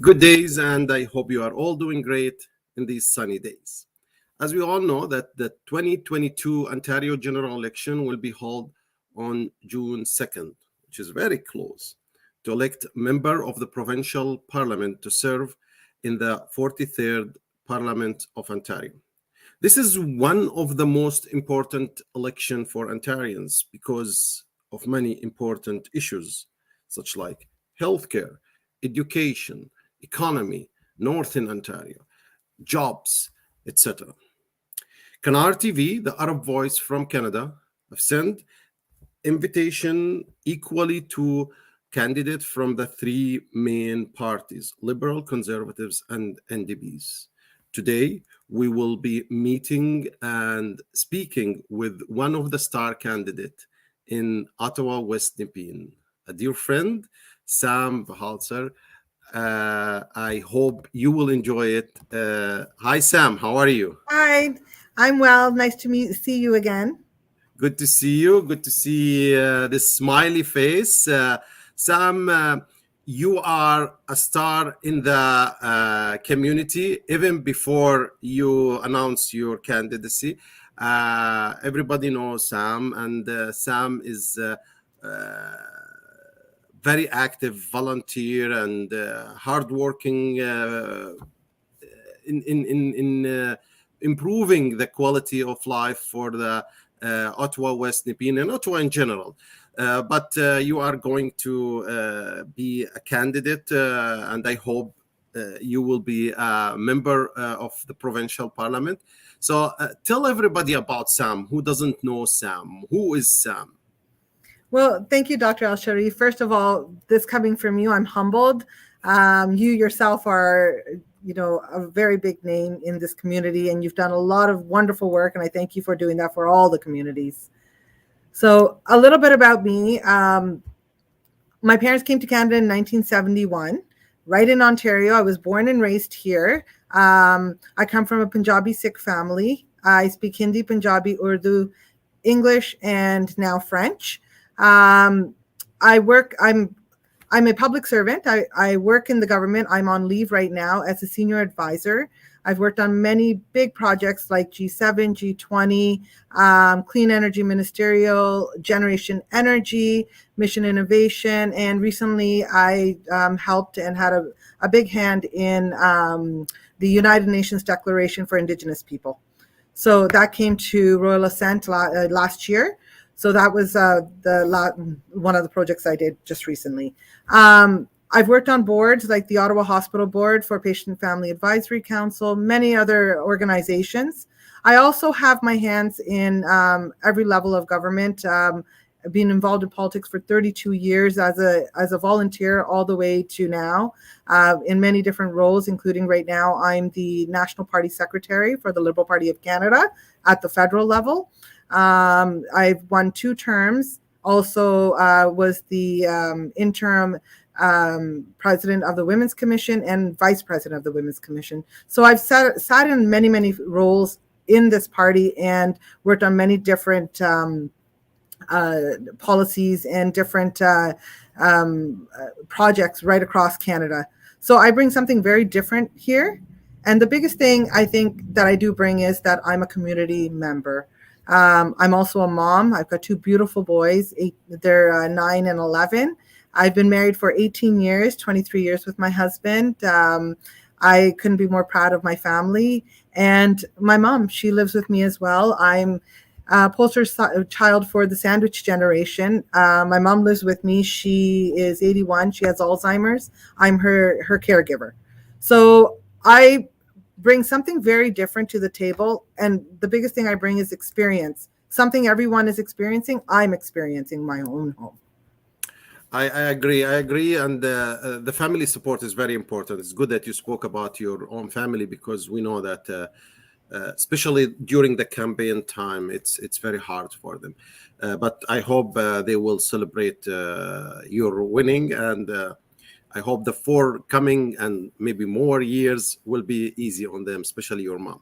Good days, and I hope you are all doing great in these sunny days. As we all know that the 2022 Ontario general election will be held on June 2nd, which is very close, to elect a member of the provincial parliament to serve in the 43rd Parliament of Ontario. This is one of the most important elections for Ontarians because of many important issues, such like healthcare, education, economy, Northern Ontario, jobs, etc. Kanar TV, the Arab voice from Canada, have sent invitation equally to candidates from the three main parties, Liberal, Conservatives, and NDPs. Today, we will be meeting and speaking with one of the star candidates in Ottawa West-Nepean, a dear friend, Sam Bhalesar. I hope you will enjoy it. Hi, Sam. How are you? Hi, I'm well. Nice to see you again. Good to see you. Good to see this smiley face. Sam, you are a star in the community even before you announce your candidacy. Everybody knows Sam, and Sam is very active volunteer and hardworking in improving the quality of life for the Ottawa West-Nepean and Ottawa in general. But you are going to be a candidate, and I hope you will be a member of the provincial parliament. So tell everybody about Sam. Who doesn't know Sam? Who is Sam? Well, thank you, Dr. Al-Sharif. First of all, this coming from you, I'm humbled. You yourself are, a very big name in this community, and you've done a lot of wonderful work, and I thank you for doing that for all the communities. So a little bit about me. My parents came to Canada in 1971, right in Ontario. I was born and raised here. I come from a Punjabi Sikh family. I speak Hindi, Punjabi, Urdu, English, and now French. I'm a public servant. I work in the government. I'm on leave right now as a senior advisor. I've worked on many big projects like G7, G20, Clean Energy Ministerial, Generation Energy, Mission Innovation, and recently I helped and had a big hand in the United Nations Declaration for Indigenous People. So that came to Royal Assent last year. So that was one of the projects I did just recently. I've worked on boards like the Ottawa Hospital Board for Patient and Family Advisory Council, many other organizations. I also have my hands in every level of government. I've been involved in politics for 32 years as a volunteer all the way to now in many different roles, including right now I'm the National Party Secretary for the Liberal Party of Canada at the federal level. I've won 2 terms, also was the interim president of the Women's Commission and vice president of the Women's Commission. So I've sat in many, many roles in this party and worked on many different policies and different projects right across Canada. So I bring something very different here. And the biggest thing I think that I do bring is that I'm a community member. I'm also a mom. I've got 2 beautiful boys. They're 9 and 11. I've been married for 18 years, 23 years with my husband. I couldn't be more proud of my family. And my mom, she lives with me as well. I'm a poster child for the sandwich generation. My mom lives with me. She is 81. She has Alzheimer's. I'm her caregiver. So I bring something very different to the table. And the biggest thing I bring is experience. Something everyone is experiencing, I'm experiencing in my own home. I agree. And the family support is very important. It's good that you spoke about your own family because we know that especially during the campaign time, it's very hard for them. But I hope they will celebrate your winning, and I hope the forthcoming and maybe more years will be easy on them, especially your mom.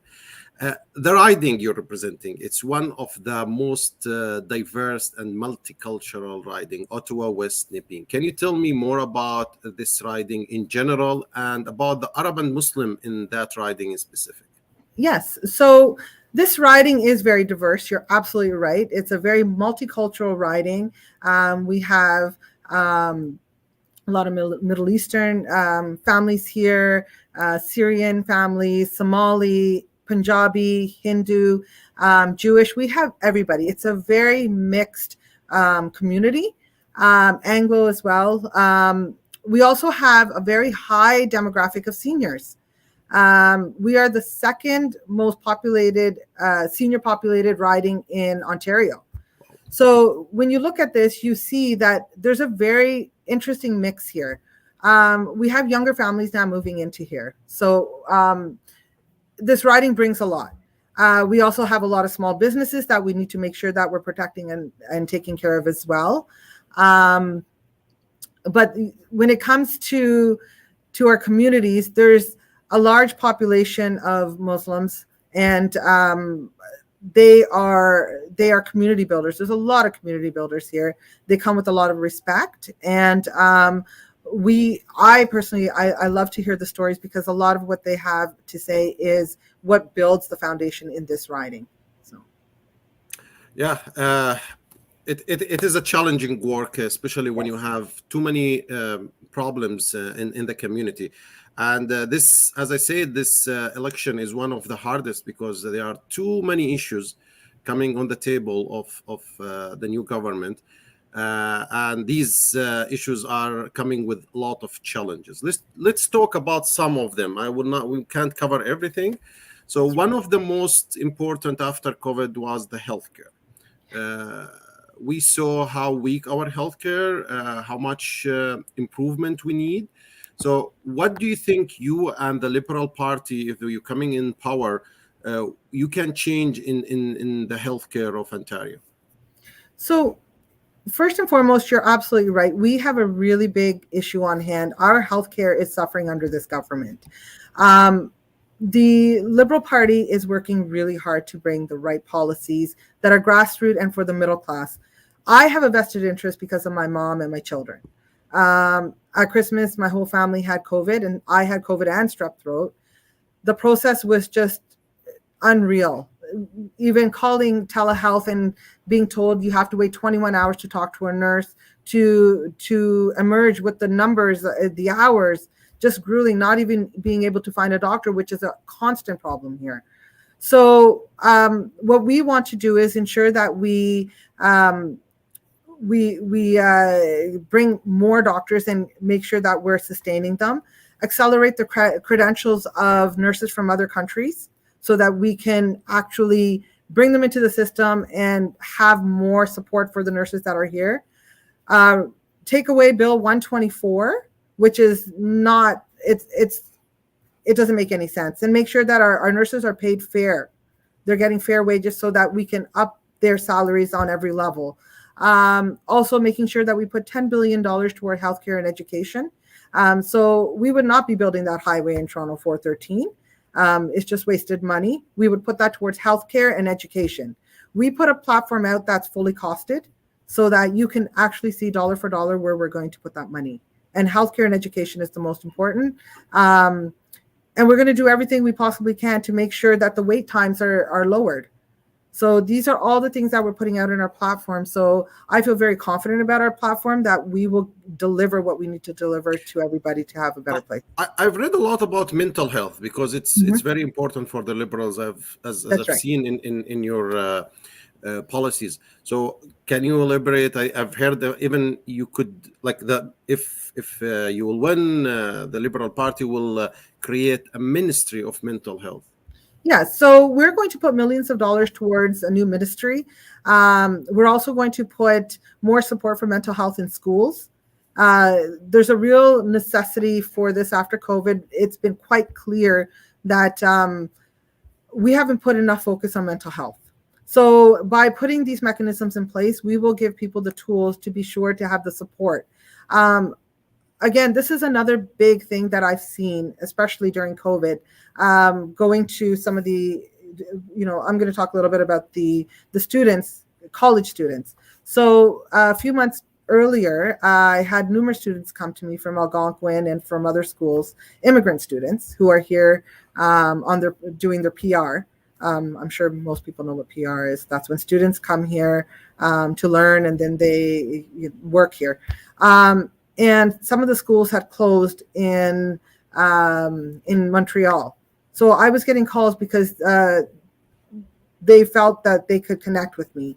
The riding you're representing, it's one of the most diverse and multicultural riding, Ottawa West-Nepean. Can you tell me more about this riding in general and about the Arab and Muslim in that riding in specific? Yes. So this riding is very diverse. You're absolutely right. It's a very multicultural riding. We have a lot of Middle Eastern families here, Syrian families, Somali, Punjabi, Hindu, Jewish. We have everybody. It's a very mixed community, Anglo as well. We also have a very high demographic of seniors. We are the second most populated, senior populated riding in Ontario. So when you look at this, you see that there's a very interesting mix here. We have younger families now moving into here. So this riding brings a lot. We also have a lot of small businesses that we need to make sure that we're protecting and taking care of as well. But when it comes to our communities, there's a large population of Muslims, and they are community builders. There's a lot of community builders here. They come with a lot of respect, and I personally love to hear the stories, because a lot of what they have to say is what builds the foundation in this riding. So yeah, it is a challenging work, especially when you have too many problems in the community. And this, as I said, this election is one of the hardest, because there are too many issues coming on the table of the new government. And these issues are coming with a lot of challenges. Let's talk about some of them. We can't cover everything. So one of the most important after COVID was the healthcare. We saw how weak our healthcare, how much improvement we need. So what do you think you and the Liberal Party, if you're coming in power, you can change in the healthcare of Ontario? So first and foremost, you're absolutely right. We have a really big issue on hand. Our healthcare is suffering under this government. The Liberal Party is working really hard to bring the right policies that are grassroots and for the middle class. I have a vested interest because of my mom and my children. At Christmas, my whole family had COVID, and I had COVID and strep throat. The process was just unreal. Even calling telehealth and being told you have to wait 21 hours to talk to a nurse to emerge with the numbers, the hours, just grueling, not even being able to find a doctor, which is a constant problem here. So what we want to do is ensure that we bring more doctors and make sure that we're sustaining them, accelerate the credentials of nurses from other countries so that we can actually bring them into the system and have more support for the nurses that are here. Take away Bill 124, which is not, it doesn't make any sense, and make sure that our nurses are paid fair. They're getting fair wages so that we can up their salaries on every level. Also making sure that we put $10 billion toward healthcare and education. So we would not be building that highway in Toronto 413. It's just wasted money. We would put that towards healthcare and education. We put a platform out that's fully costed so that you can actually see dollar for dollar where we're going to put that money. And healthcare and education is the most important. And we're going to do everything we possibly can to make sure that the wait times are lowered. So these are all the things that we're putting out in our platform. So I feel very confident about our platform that we will deliver what we need to deliver to everybody to have a better place. I've read a lot about mental health because it's very important for the Liberals, as I've right. seen in your policies. So can you elaborate? I've heard that even you could, like, that if you will win, the Liberal Party will create a ministry of mental health. Yeah, so we're going to put millions of dollars towards a new ministry. We're also going to put more support for mental health in schools. There's a real necessity for this after COVID. It's been quite clear that we haven't put enough focus on mental health. So by putting these mechanisms in place, we will give people the tools to be sure to have the support. Again, this is another big thing that I've seen, especially during COVID, going to some of the I'm going to talk a little bit about the students, college students. So a few months earlier, I had numerous students come to me from Algonquin and from other schools, immigrant students who are here doing their PR. I'm sure most people know what PR is. That's when students come here to learn, and then they work here. And some of the schools had closed in Montreal. So I was getting calls because they felt that they could connect with me.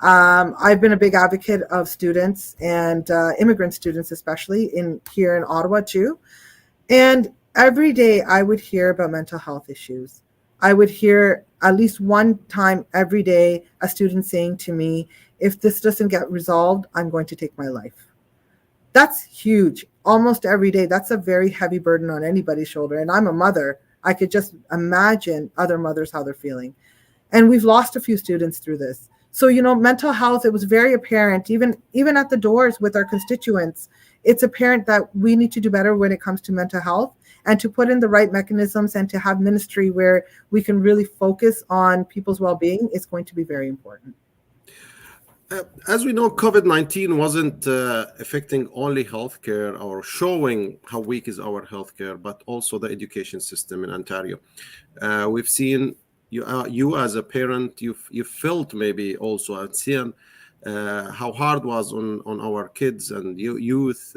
I've been a big advocate of students and immigrant students, especially here in Ottawa too. And every day I would hear about mental health issues. I would hear at least one time every day a student saying to me, if this doesn't get resolved, I'm going to take my life. That's huge. Almost every day. That's a very heavy burden on anybody's shoulder. And I'm a mother. I could just imagine other mothers, how they're feeling. And we've lost a few students through this. So, mental health, it was very apparent, even at the doors with our constituents, it's apparent that we need to do better when it comes to mental health, and to put in the right mechanisms and to have ministry where we can really focus on people's well-being is going to be very important. As we know, COVID-19 wasn't affecting only healthcare or showing how weak is our healthcare, but also the education system in Ontario. We've seen you as a parent, you felt maybe also and seen how hard was on our kids and youth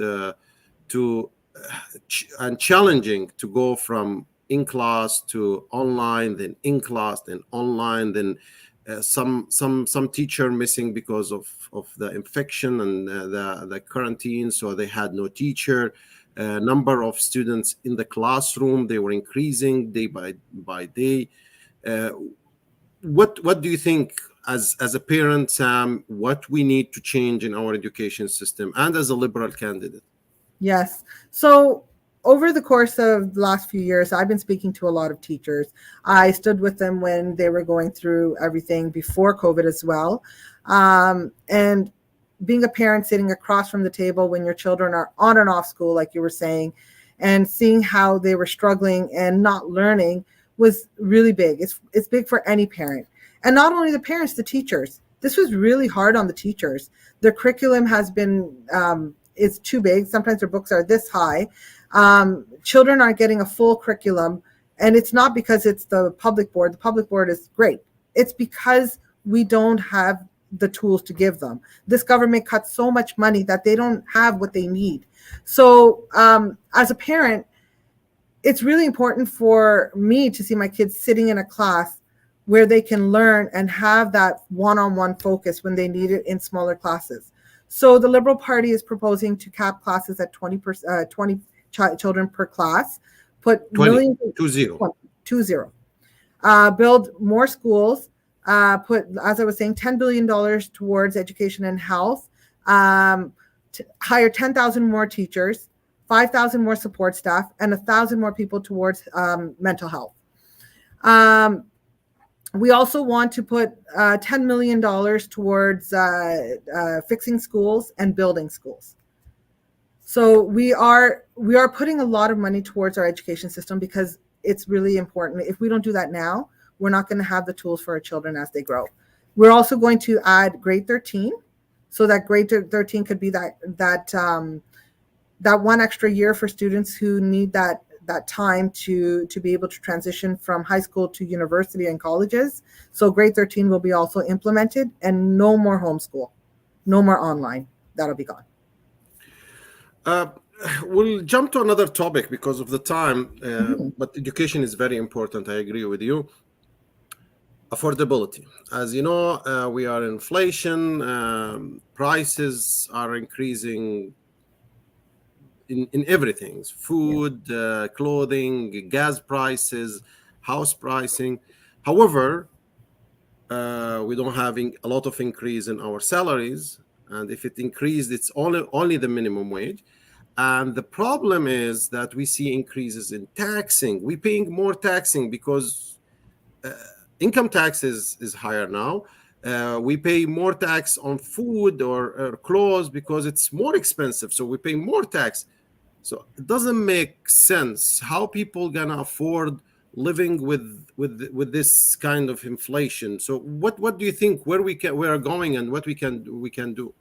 and challenging to go from in class to online, then in class, then online, then some teacher missing because of the infection and the quarantine, so they had no teacher. Number of students in the classroom, they were increasing day by day. What do you think as a parent, Sam, what we need to change in our education system, and as a Liberal candidate? Yes. So over the course of the last few years, I've been speaking to a lot of teachers. I stood with them when they were going through everything before COVID as well. And being a parent sitting across from the table when your children are on and off school, like you were saying, and seeing how they were struggling and not learning was really big. It's big for any parent. And not only the parents, the teachers. This was really hard on the teachers. Their curriculum has been, it's too big. Sometimes their books are this high. Children aren't getting a full curriculum. And it's not because it's the public board. The public board is great. It's because we don't have the tools to give them. This government cuts so much money that they don't have what they need. So as a parent, it's really important for me to see my kids sitting in a class where they can learn and have that one-on-one focus when they need it in smaller classes. So the Liberal Party is proposing to cap classes at 20 children per class, put 20. Build more schools, put, as I was saying, $10 billion towards education and health, hire 10,000 more teachers, 5,000 more support staff, and 1,000 more people towards mental health. We also want to put $10 million towards fixing schools and building schools. So we are putting a lot of money towards our education system because it's really important. If we don't do that now, we're not going to have the tools for our children as they grow. We're also going to add grade 13, so that grade 13 could be that one extra year for students who need that time to be able to transition from high school to university and colleges. So grade 13 will be also implemented, and no more homeschool, no more online. That'll be gone. We'll jump to another topic because of the time, but education is very important. I agree with you. Affordability. As you know, we are inflation, prices are increasing in everything, food, clothing, gas prices, house pricing. However, we don't have a lot of increase in our salaries. And if it increased, it's only the minimum wage. And the problem is that we see increases in taxing. We're paying more taxing because income tax is higher now. We pay more tax on food or clothes because it's more expensive. So we pay more tax. So it doesn't make sense how people gonna afford living with this kind of inflation. So what do you think where we are going and what we can do?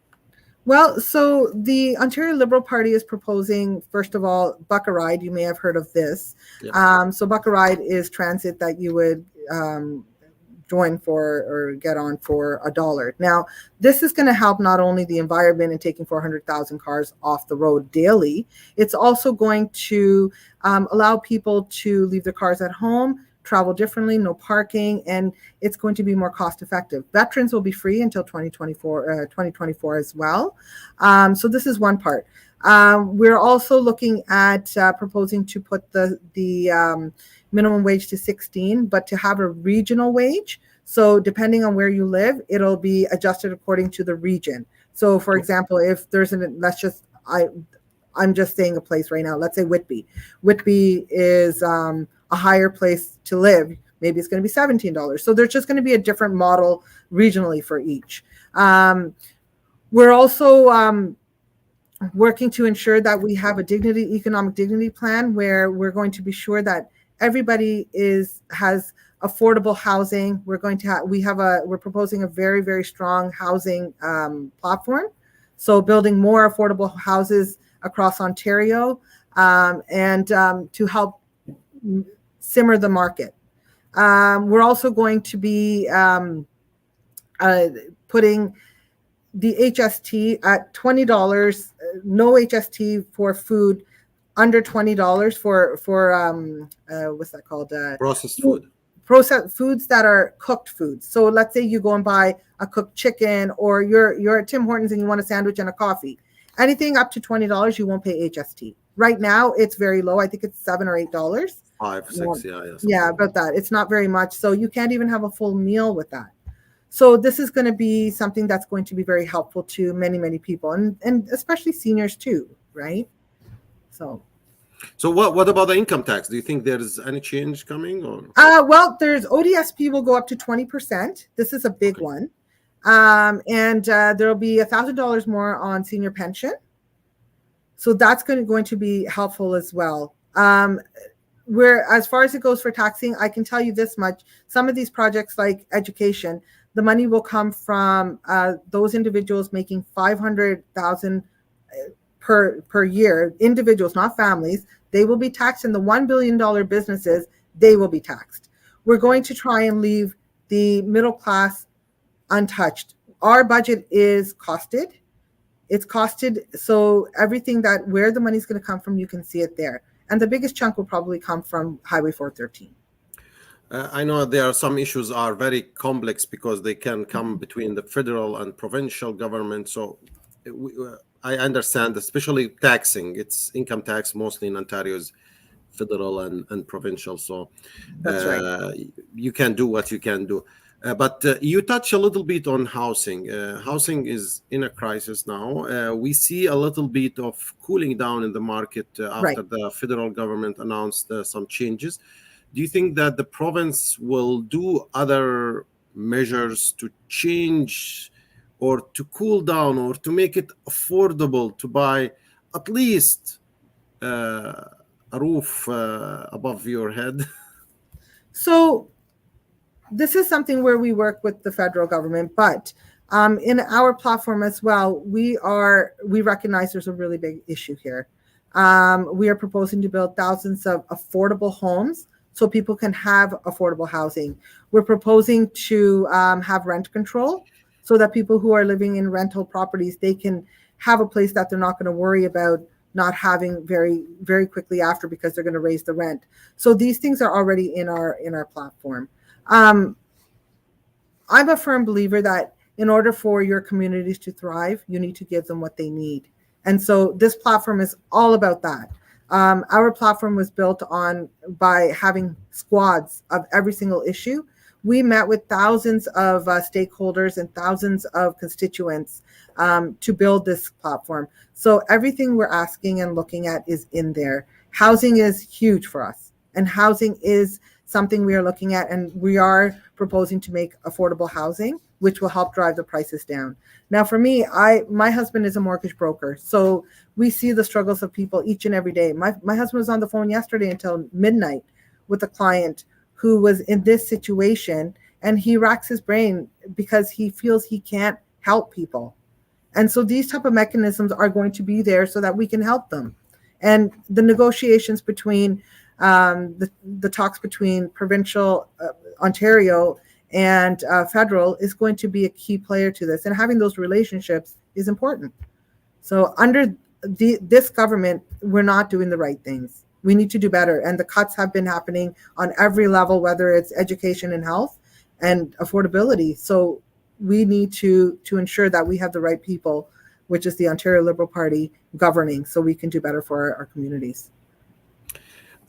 Well, so the Ontario Liberal Party is proposing, first of all, Buck a Ride. You may have heard of this. Yeah. So Buck a Ride is transit that you would join for or get on for $1. Now, this is going to help not only the environment in taking 400,000 cars off the road daily, it's also going to allow people to leave their cars at home, travel differently, no parking, and it's going to be more cost effective. Veterans will be free until 2024 as well. So this is one part. We're also looking at proposing to put the minimum wage to 16, but to have a regional wage. So depending on where you live, it'll be adjusted according to the region. So for example, if there's I'm just saying a place right now, let's say Whitby. Whitby is a higher place to live. Maybe it's going to be $17. So there's just going to be a different model regionally for each. We're also working to ensure that we have a economic dignity plan where we're going to be sure that everybody has affordable housing. We're proposing a very, very strong housing platform. So building more affordable houses across Ontario and to help simmer the market. We're also going to be putting the HST at $20, no HST for food under $20 for what's that called? Processed food. Processed foods that are cooked foods. So let's say you go and buy a cooked chicken, or you're at Tim Hortons and you want a sandwich and a coffee. Anything up to $20, you won't pay HST. Right now, it's very low. I think it's $7 or $8. 5, 6, yeah, about that. It's not very much. So you can't even have a full meal with that. So this is going to be something that's going to be very helpful to many, many people, and especially seniors too, right? So what about the income tax? Do you think there's any change coming? Or well, there's ODSP will go up to 20%. This is a big one. And there'll be $1,000 more on senior pension. So that's going to be helpful as well. Where as far as it goes for taxing, I can tell you this much. Some of these projects like education, the money will come from those individuals making $500,000 per year, individuals, not families. They will be taxed, and the $1 billion businesses, they will be taxed. We're going to try and leave the middle class untouched. Our budget is costed. It's costed, so everything where the money is going to come from, you can see it there. And the biggest chunk will probably come from Highway 413. I know there are some issues are very complex because they can come between the federal and provincial government. So I understand, especially taxing. It's income tax mostly in Ontario's federal and provincial. So that's right. You can do what you can do. But you touch a little bit on housing. Housing is in a crisis now. We see a little bit of cooling down in the market after the federal government announced some changes. Do you think that the province will do other measures to change or to cool down or to make it affordable to buy at least a roof above your head? So this is something where we work with the federal government, but in our platform as well, we recognize there's a really big issue here. We are proposing to build thousands of affordable homes so people can have affordable housing. We're proposing to have rent control so that people who are living in rental properties, they can have a place that they're not going to worry about not having very, very quickly after because they're going to raise the rent. So these things are already in our platform. I'm a firm believer that in order for your communities to thrive, you need to give them what they need. And so this platform is all about that. Our platform was built by having squads of every single issue. We met with thousands of stakeholders and thousands of constituents to build this platform. So everything we're asking and looking at is in there. Housing is huge for us, and housing is something we are looking at, and we are proposing to make affordable housing, which will help drive the prices down. Now, for me, my husband is a mortgage broker, so we see the struggles of people each and every day. My husband was on the phone yesterday until midnight with a client who was in this situation, and he racks his brain because he feels he can't help people. And so these type of mechanisms are going to be there so that we can help them. And the negotiations between the talks between provincial Ontario and federal is going to be a key player to this. And having those relationships is important. So under this government, we're not doing the right things. We need to do better. And the cuts have been happening on every level, whether it's education and health and affordability. So we need to ensure that we have the right people, which is the Ontario Liberal Party, governing so we can do better for our communities.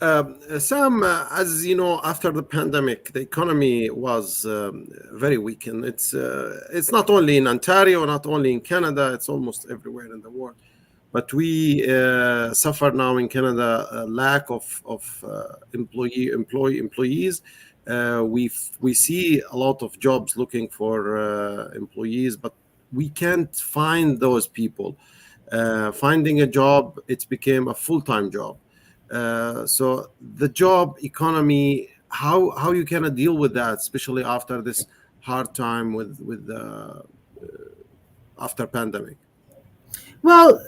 Sam, as you know, after the pandemic, the economy was very weak, and it's not only in Ontario, not only in Canada, it's almost everywhere in the world. But we suffer now in Canada a lack of employees. We see a lot of jobs looking for employees, but we can't find those people. Finding a job, it's became a full-time job. So the job economy, how you can deal with that, especially after this hard time with after pandemic? Well,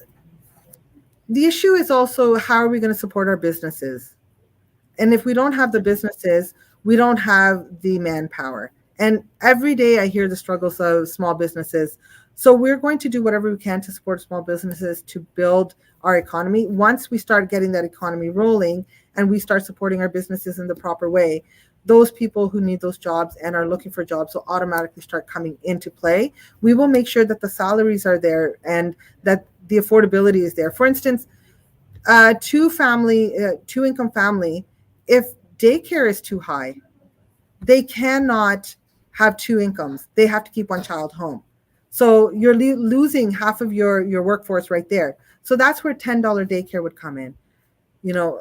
the issue is also how are we going to support our businesses? And if we don't have the businesses, we don't have the manpower. And every day I hear the struggles of small businesses. So we're going to do whatever we can to support small businesses to build our economy. Once we start getting that economy rolling and we start supporting our businesses in the proper way, those people who need those jobs and are looking for jobs will automatically start coming into play. We will make sure that the salaries are there and that the affordability is there. For instance, two income family, if daycare is too high, they cannot have two incomes. They have to keep one child home. So you're losing half of your workforce right there. So that's where $10 daycare would come in. You know,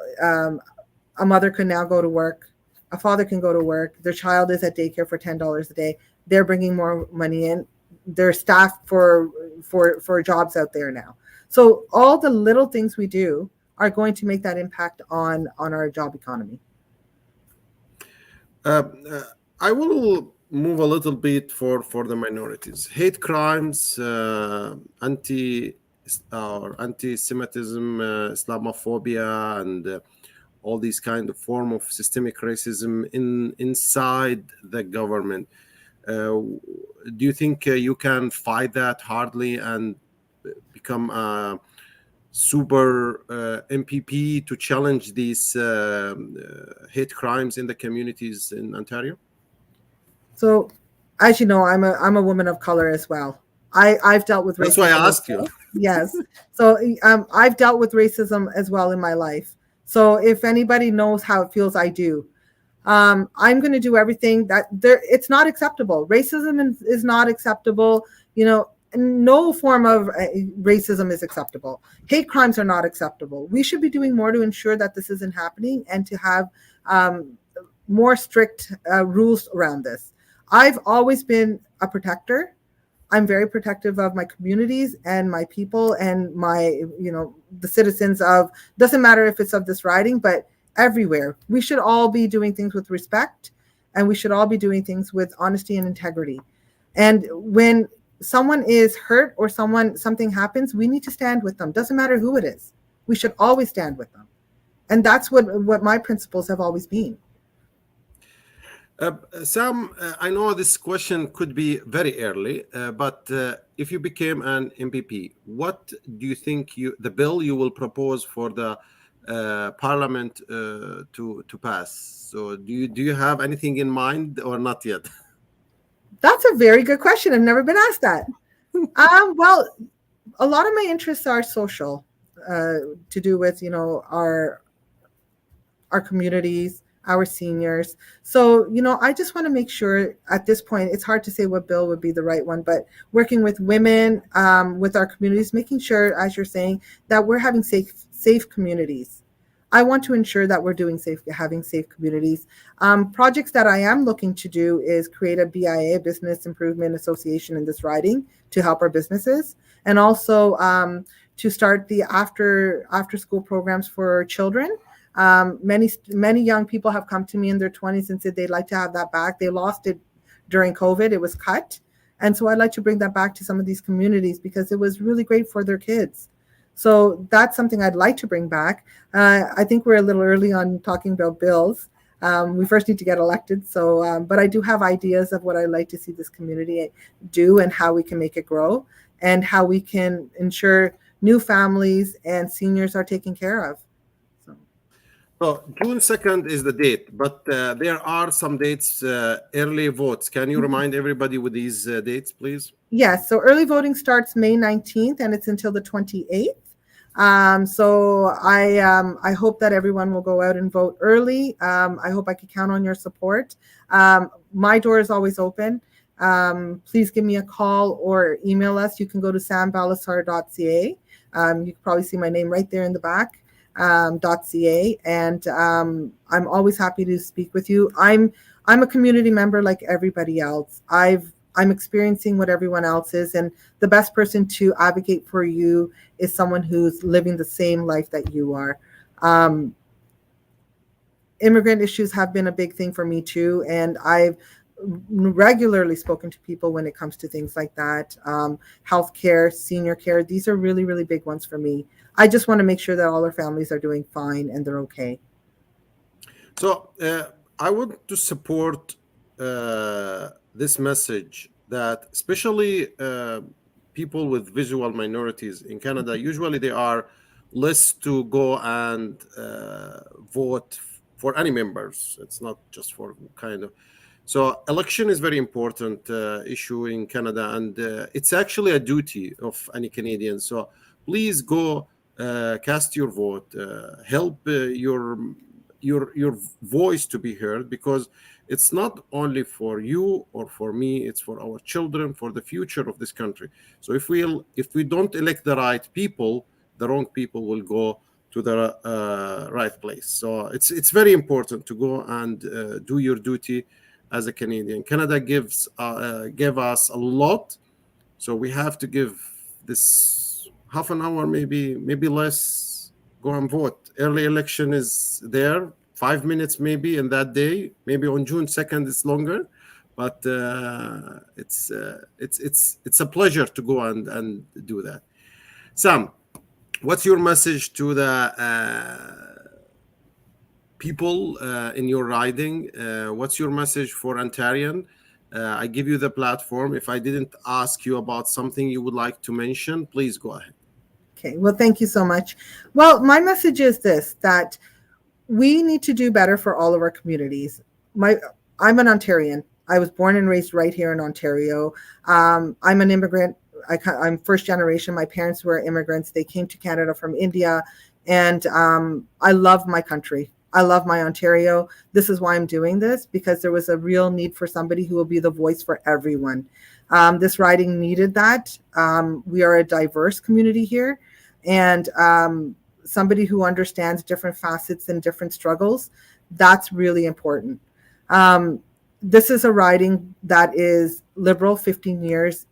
a mother can now go to work. A father can go to work. Their child is at daycare for $10 a day. They're bringing more money in. They're staffed for jobs out there now. So all the little things we do are going to make that impact on our job economy. I will move a little bit for the minorities. Hate crimes, anti-Semitism, Islamophobia, and all these kind of form of systemic racism inside the government. Do you think you can fight that hardly and become a super MPP to challenge these hate crimes in the communities in Ontario? So, as you know, I'm a woman of color as well. I've dealt with racism. That's why I asked you. Yes. So I've dealt with racism as well in my life. So if anybody knows how it feels, I do. I'm going to do everything that it's not acceptable. Racism is not acceptable. You know, no form of racism is acceptable. Hate crimes are not acceptable. We should be doing more to ensure that this isn't happening and to have more strict rules around this. I've always been a protector. I'm very protective of my communities and my people and my, the citizens of, doesn't matter if it's of this riding, but everywhere. We should all be doing things with respect, and we should all be doing things with honesty and integrity. And when someone is hurt or something happens, we need to stand with them. Doesn't matter who it is. We should always stand with them. And that's what my principles have always been. Sam, I know this question could be very early, but if you became an MPP, what do you think the bill you will propose for the Parliament to pass? So do you have anything in mind or not yet? That's a very good question. I've never been asked that. Well, a lot of my interests are social, to do with our communities, our seniors. So, I just want to make sure at this point, it's hard to say what bill would be the right one, but working with women, with our communities, making sure, as you're saying, that we're having safe communities. I want to ensure that we're having safe communities. Projects that I am looking to do is create a BIA, Business Improvement Association, in this riding to help our businesses, and also to start the after school programs for children. Many young people have come to me in their 20s and said they'd like to have that back. They lost it during COVID. It was cut. And so I'd like to bring that back to some of these communities because it was really great for their kids. So that's something I'd like to bring back. I think we're a little early on talking about bills. We first need to get elected. So, but I do have ideas of what I'd like to see this community do and how we can make it grow and how we can ensure new families and seniors are taken care of. So. So June 2nd is the date, but there are some dates, early votes. Can you remind everybody with these dates, please? Yes, so early voting starts May 19th and it's until the 28th. So I hope that everyone will go out and vote early. I hope I can count on your support. My door is always open. Please give me a call or email us. You can go to sambhalesar.ca. You can probably see my name right there in the back, .ca. And I'm always happy to speak with you. I'm a community member like everybody else. I'm experiencing what everyone else is, and the best person to advocate for you is someone who's living the same life that you are. Immigrant issues have been a big thing for me too, and I've regularly spoken to people when it comes to things like that. Healthcare, senior care, these are really, really big ones for me. I just want to make sure that all our families are doing fine and they're okay. So I want to support this message that especially people with visual minorities in Canada, usually they are less to go and vote for any members. It's not just for kind of. So election is very important issue in Canada, and it's actually a duty of any Canadian. So please go cast your vote, help your voice to be heard, because it's not only for you or for me, it's for our children, for the future of this country. So if we don't elect the right people, the wrong people will go to the right place. So it's very important to go and do your duty as a Canadian. Canada gave us a lot, so we have to give this half an hour, maybe less. Go and vote. Early election is there. 5 minutes maybe in that day. Maybe on June 2nd it's longer, but it's a pleasure to go and do that. Sam, what's your message to the people in your riding? What's your message for Ontarian? I give you the platform. If I didn't ask you about something you would like to mention, please go ahead. Okay, well, thank you so much. Well, my message is this, that we need to do better for all of our communities. I'm an Ontarian. I was born and raised right here in Ontario. I'm an immigrant. I'm first generation. My parents were immigrants. They came to Canada from India, and I love my country. I love my Ontario. This is why I'm doing this, because there was a real need for somebody who will be the voice for everyone. This riding needed that. We are a diverse community here, and somebody who understands different facets and different struggles, that's really important. This is a riding that is liberal 15 years.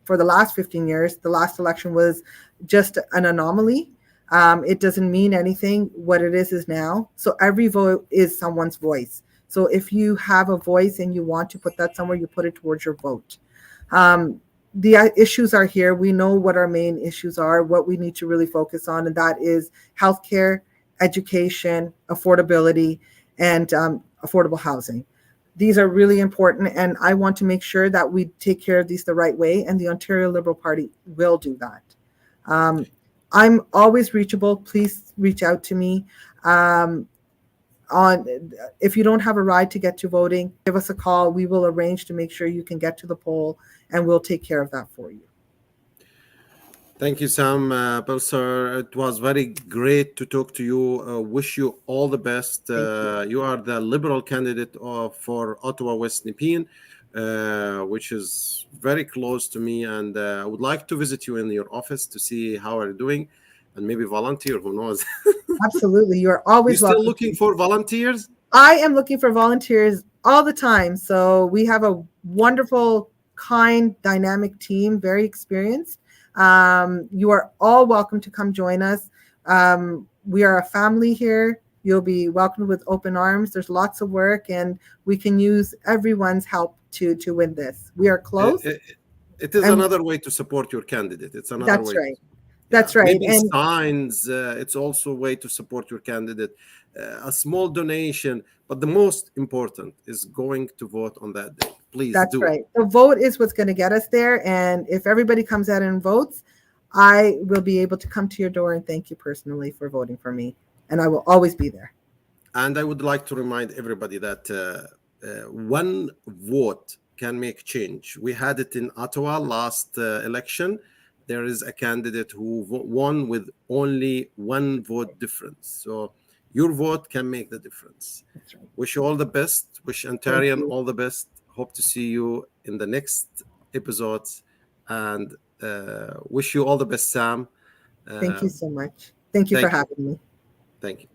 For the last 15 years, the last election was just an anomaly. It doesn't mean anything. What it is now. So every vote is someone's voice. So if you have a voice and you want to put that somewhere, you put it towards your vote. The issues are here. We know what our main issues are, what we need to really focus on, and that is healthcare, education, affordability, and affordable housing. These are really important, and I want to make sure that we take care of these the right way, and the Ontario Liberal Party will do that. I'm always reachable. Please reach out to me. If you don't have a ride to get to voting, give us a call. We will arrange to make sure you can get to the poll, and we'll take care of that for you. Thank you, Sam. Bhalesar, it was very great to talk to you. Wish you all the best. You are the Liberal candidate for Ottawa West-Nepean, which is very close to me, and I would like to visit you in your office to see how you're doing, and maybe volunteer. Who knows? Absolutely, you are always welcome. Still looking for volunteers? I am looking for volunteers all the time. So we have a wonderful, kind, dynamic team, very experienced. You are all welcome to come join us. we are a family here. You'll be welcomed with open arms. There's lots of work, and we can use everyone's help to win this. We are It, close, it, it is and another way to support your candidate. It's another that's way. right. Yeah, That's right. maybe And signs. It's also a way to support your candidate. A small donation, but the most important is going to vote on that day. Please that's do it. right. The vote is what's going to get us there. And if everybody comes out and votes, I will be able to come to your door and thank you personally for voting for me. And I will always be there. And I would like to remind everybody that one vote can make change. We had it in Ottawa last election. There is a candidate who won with only one vote difference. So your vote can make the difference. That's right. Wish you all the best. Wish Thank Ontarian you. all the best. Hope to see you in the next episodes. And wish you all the best, Sam. Thank you Uh, so much. Thank you for thank you. having me. Thank you.